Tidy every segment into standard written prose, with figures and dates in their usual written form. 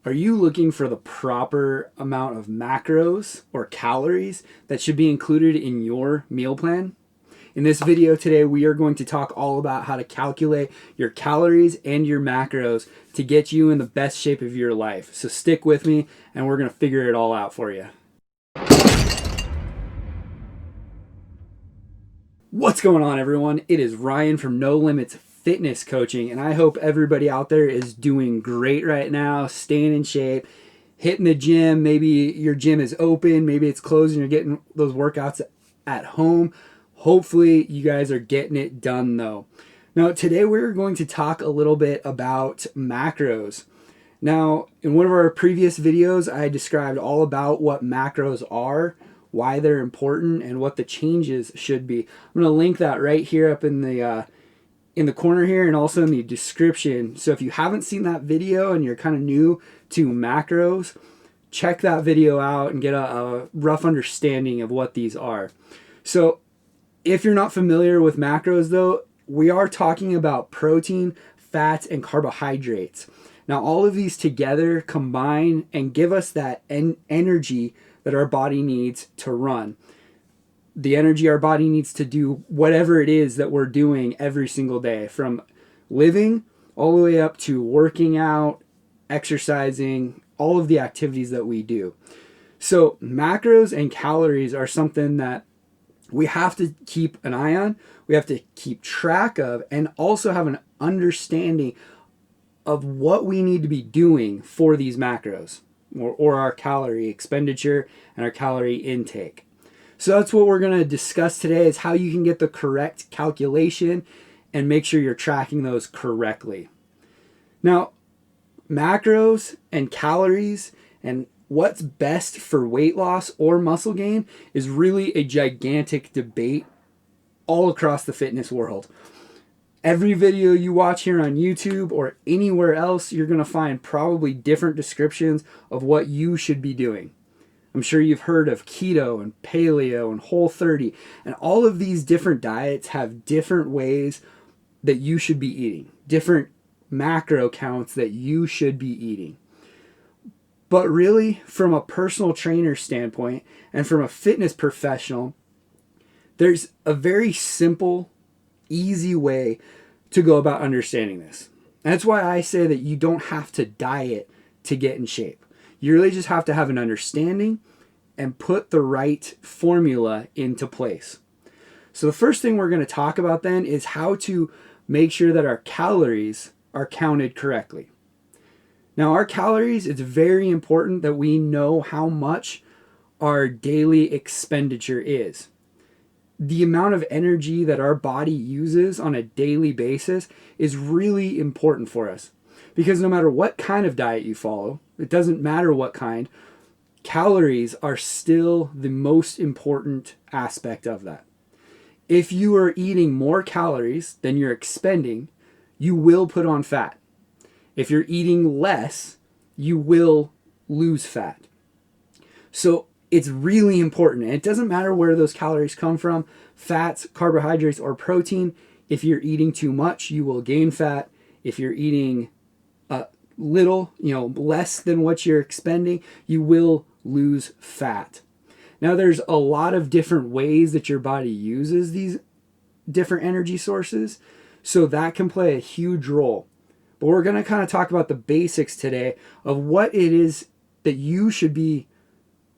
Are you looking for the proper amount of macros or calories that should be included in your meal plan? In this video today, we are going to talk all about how to calculate your calories and your macros to get you in the best shape of your life. So stick with me and we're going to figure it all out for you. What's going on, everyone? It is Ryan from No Limits Fitness Coaching, and I hope everybody out there is doing great right now, staying in shape, hitting the gym. Maybe your gym is open, maybe it's closed, and you're getting those workouts at home. Hopefully, you guys are getting it done, though. Now, today we're going to talk a little bit about macros. Now, in one of our previous videos, I described all about what macros are, why they're important, and what the changes should be. I'm going to link that right here up in the corner here and also in the description. So if you haven't seen that video and you're kind of new to macros, check that video out and get a rough understanding of what these are. So if you're not familiar with macros, though, we are talking about protein, fats, and carbohydrates. Now, all of these together combine and give us that energy that our body needs to run. The energy our body needs to do whatever it is that we're doing every single day, from living all the way up to working out, exercising, all of the activities that we do. So macros and calories are something that we have to keep an eye on, we have to keep track of, and also have an understanding of what we need to be doing for these macros or our calorie expenditure and our calorie intake. So that's what we're going to discuss today, is how you can get the correct calculation and make sure you're tracking those correctly. Now, macros and calories and what's best for weight loss or muscle gain is really a gigantic debate all across the fitness world. Every video you watch here on YouTube or anywhere else, you're going to find probably different descriptions of what you should be doing. I'm sure you've heard of keto and paleo and Whole30, and all of these different diets have different ways that you should be eating, different macro counts that you should be eating. But really, from a personal trainer standpoint and from a fitness professional, there's a very simple, easy way to go about understanding this. That's why I say that you don't have to diet to get in shape. You really just have to have an understanding and put the right formula into place. So the first thing we're going to talk about then is how to make sure that our calories are counted correctly. Now, our calories, it's very important that we know how much our daily expenditure is. The amount of energy that our body uses on a daily basis is really important for us, because no matter what kind of diet you follow, it doesn't matter what kind, calories are still the most important aspect of that. If you are eating more calories than you're expending, you will put on fat. If you're eating less, you will lose fat. So it's really important. And it doesn't matter where those calories come from, fats, carbohydrates, or protein. If you're eating too much, you will gain fat. If you're eating little, less than what you're expending, you will lose fat. Now, there's a lot of different ways that your body uses these different energy sources, so that can play a huge role. But we're going to kind of talk about the basics today of what it is that you should be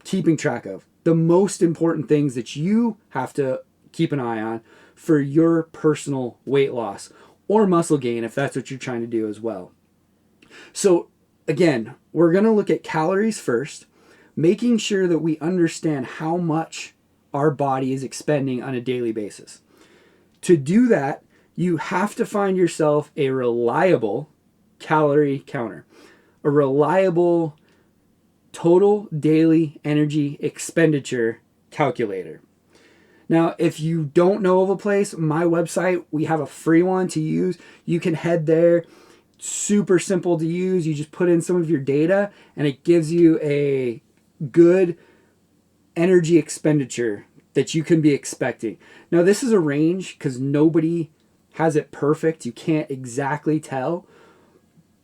keeping track of. The most important things that you have to keep an eye on for your personal weight loss or muscle gain, if that's what you're trying to do as well. So again, we're going to look at calories first, making sure that we understand how much our body is expending on a daily basis. To do that, you have to find yourself a reliable calorie counter, a reliable total daily energy expenditure calculator. Now, if you don't know of a place, my website, we have a free one to use. You can head there. Super simple to use. You just put in some of your data and it gives you a good energy expenditure that you can be expecting. Now, this is a range because nobody has it perfect. You can't exactly tell.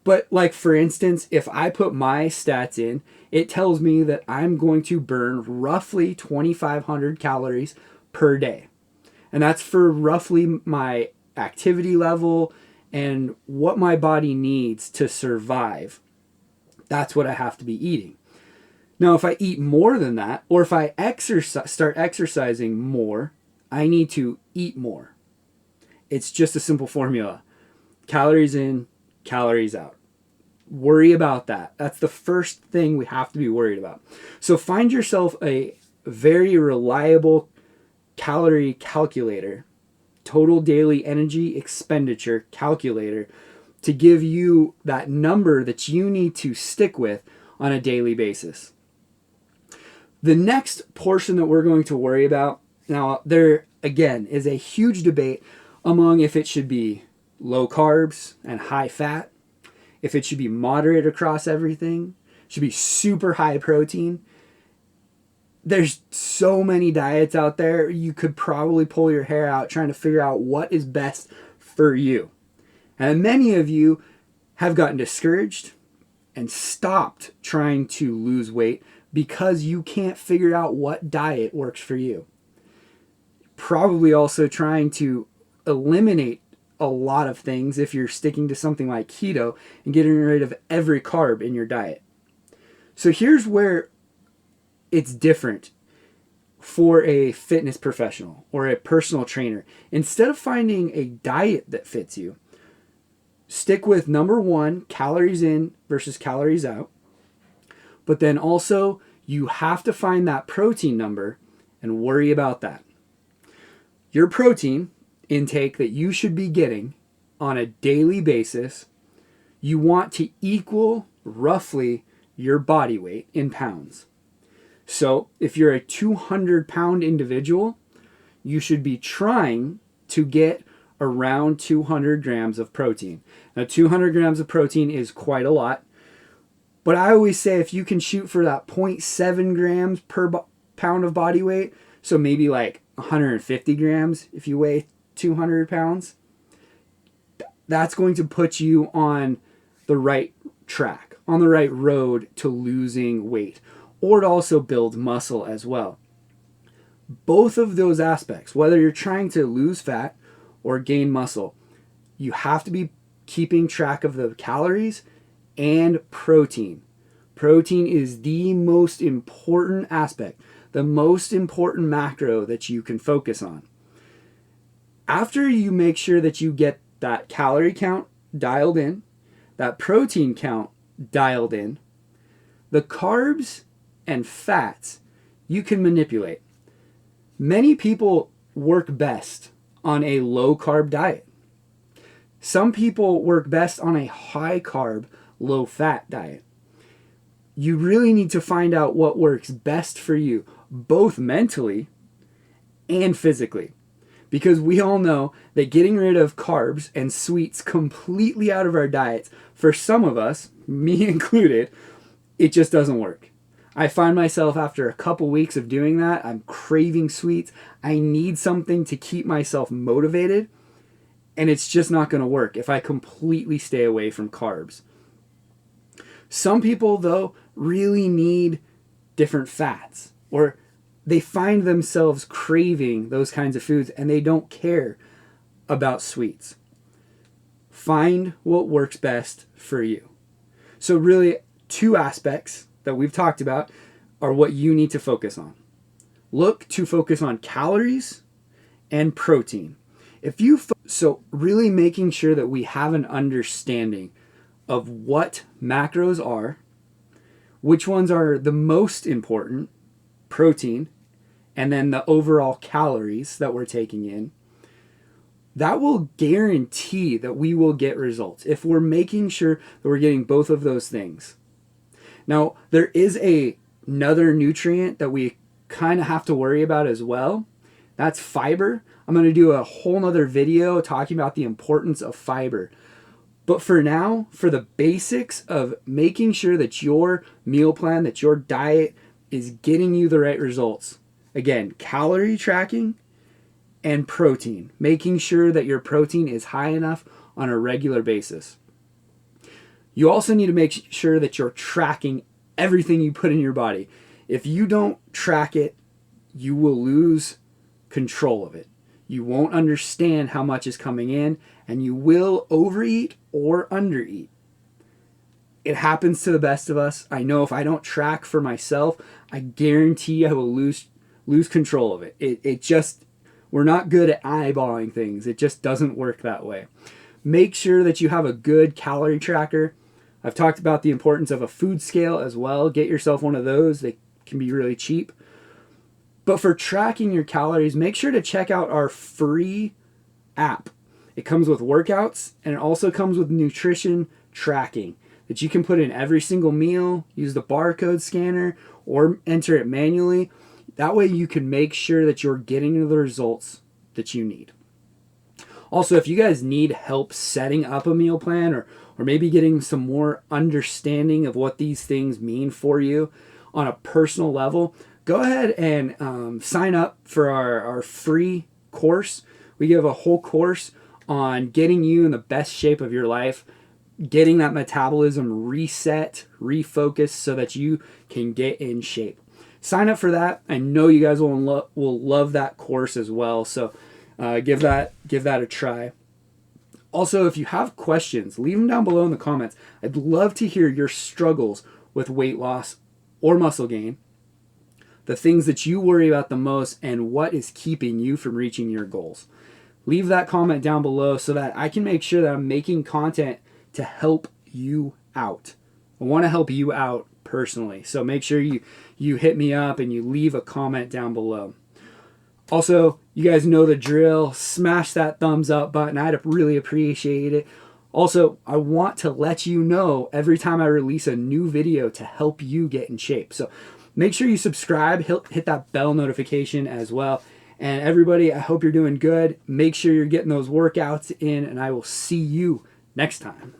But like for instance, if I put my stats in, it tells me that I'm going to burn roughly 2,500 calories per day. And that's for roughly my activity level and what my body needs to survive. That's what I have to be eating. Now, if I eat more than that, or if I start exercising more, I need to eat more. It's just a simple formula. Calories in, calories out. Worry about that. That's the first thing we have to be worried about. So find yourself a very reliable calorie calculator, total daily energy expenditure calculator, to give you that number that you need to stick with on a daily basis. The next portion that we're going to worry about, now there again is a huge debate among if it should be low carbs and high fat, if it should be moderate across everything, should be super high protein. There's so many diets out there, you could probably pull your hair out trying to figure out what is best for you. And many of you have gotten discouraged and stopped trying to lose weight because you can't figure out what diet works for you. Probably also trying to eliminate a lot of things if you're sticking to something like keto and getting rid of every carb in your diet. So here's where it's different for a fitness professional or a personal trainer. Instead of finding a diet that fits you, stick with number one, calories in versus calories out. But then also you have to find that protein number and worry about that. Your protein intake that you should be getting on a daily basis, you want to equal roughly your body weight in pounds. So if you're a 200-pound individual, you should be trying to get around 200 grams of protein. Now 200 grams of protein is quite a lot, but I always say if you can shoot for that 0.7 grams per pound of body weight, so maybe like 150 grams if you weigh 200 pounds, that's going to put you on the right track, on the right road to losing weight, or to also build muscle as well. Both of those aspects, whether you're trying to lose fat or gain muscle, you have to be keeping track of the calories and protein. Protein is the most important aspect, the most important macro that you can focus on. After you make sure that you get that calorie count dialed in, that protein count dialed in, the carbs and fats you can manipulate. Many people work best on a low carb diet. Some people work best on a high carb, low fat diet. You really need to find out what works best for you, both mentally and physically. Because we all know that getting rid of carbs and sweets completely out of our diets, for some of us, me included, it just doesn't work. I find myself after a couple weeks of doing that, I'm craving sweets. I need something to keep myself motivated, and it's just not going to work if I completely stay away from carbs. Some people, though, really need different fats, or they find themselves craving those kinds of foods and they don't care about sweets. Find what works best for you. So really, two aspects that we've talked about are what you need to focus on. Look to focus on calories and protein. So really making sure that we have an understanding of what macros are, which ones are the most important, protein, and then the overall calories that we're taking in, that will guarantee that we will get results if we're making sure that we're getting both of those things. Now, there is another nutrient that we kind of have to worry about as well. That's fiber. I'm going to do a whole nother video talking about the importance of fiber. But for now, for the basics of making sure that your meal plan, that your diet is getting you the right results. Again, calorie tracking and protein. Making sure that your protein is high enough on a regular basis. You also need to make sure that you're tracking everything you put in your body. If you don't track it, you will lose control of it. You won't understand how much is coming in, and you will overeat or undereat. It happens to the best of us. I know if I don't track for myself, I guarantee I will lose control of it. It just, we're not good at eyeballing things. It just doesn't work that way. Make sure that you have a good calorie tracker. I've talked about the importance of a food scale as well. Get yourself one of those. They can be really cheap. But for tracking your calories, make sure to check out our free app. It comes with workouts, and it also comes with nutrition tracking that you can put in every single meal, use the barcode scanner, or enter it manually. That way you can make sure that you're getting the results that you need. Also, if you guys need help setting up a meal plan, or maybe getting some more understanding of what these things mean for you on a personal level, go ahead and sign up for our free course. We give a whole course on getting you in the best shape of your life, getting that metabolism reset, refocused so that you can get in shape. Sign up for that. I know you guys will love that course as well. So give that a try. Also, if you have questions, leave them down below in the comments. I'd love to hear your struggles with weight loss or muscle gain, the things that you worry about the most, and what is keeping you from reaching your goals. Leave that comment down below so that I can make sure that I'm making content to help you out. I want to help you out personally. So make sure you hit me up and you leave a comment down below. Also, you guys know the drill. Smash that thumbs up button. I'd really appreciate it. Also, I want to let you know every time I release a new video to help you get in shape. So make sure you subscribe, hit that bell notification as well. And everybody, I hope you're doing good. Make sure you're getting those workouts in, and I will see you next time.